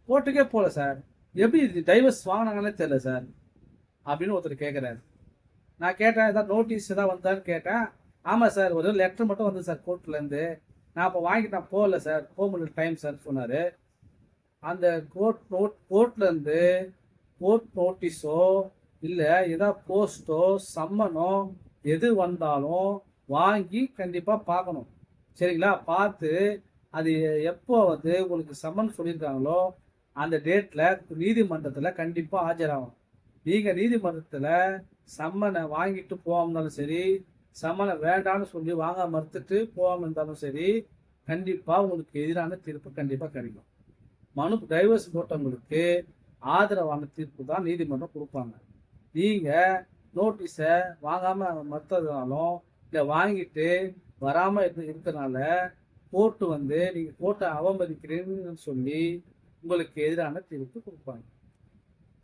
கோர்ட்டுக்கே போகல சார், எப்படி இது டைவர்ஸ் வாங்கினாங்கன்னே தெரியல சார் அப்படின்னு ஒருத்தர் கேட்குறாரு. நான் கேட்டேன், ஏதாவது நோட்டீஸ் ஏதாவது வந்தான்னு கேட்டேன். ஆமாம் சார், ஒரு லெட்டர் மட்டும் வந்து சார் கோர்ட்லேருந்து, நான் அப்போ வாங்கிட்டு நான் போகல சார், போக முடியல டைம் சார் சொன்னார். அந்த கோர்ட்லேருந்து கோர்ட் நோட்டீஸோ இல்லை ஏதாவது போஸ்ட்டோ சம்மனோ எது வந்தாலும் வாங்கி கண்டிப்பாக பார்க்கணும். சரிங்களா? பார்த்து அது எப்போ வந்து உங்களுக்கு சம்மன் சொல்லியிருக்காங்களோ அந்த டேட்டில் நீதிமன்றத்தில் கண்டிப்பாக ஆஜராகணும். நீங்கள் நீதிமன்றத்தில் சம்மனை வாங்கிட்டு போகாமல் இருந்தாலும் சரி, சம்மனை வேண்டாம்னு சொல்லி வாங்க மறுத்துட்டு போகாமல் இருந்தாலும் சரி, கண்டிப்பாக உங்களுக்கு எதிரான தீர்ப்பு கண்டிப்பாக கிடைக்கும். டைவர்ஸ் போட்டவங்களுக்கு ஆதரவான தீர்ப்பு தான் நீதிமன்றம் கொடுப்பாங்க. நீங்கள் நோட்டீஸை வாங்காமல் மறுத்ததுனாலும் இல்லை வாங்கிட்டு வராமல் இருக்கிறனால கோர்ட்டு வந்து நீங்கள் கோர்ட்டை அவமதிக்கிறீங்கன்னு சொல்லி உங்களுக்கு எதிரான தீர்ப்பு கொடுப்பாங்க.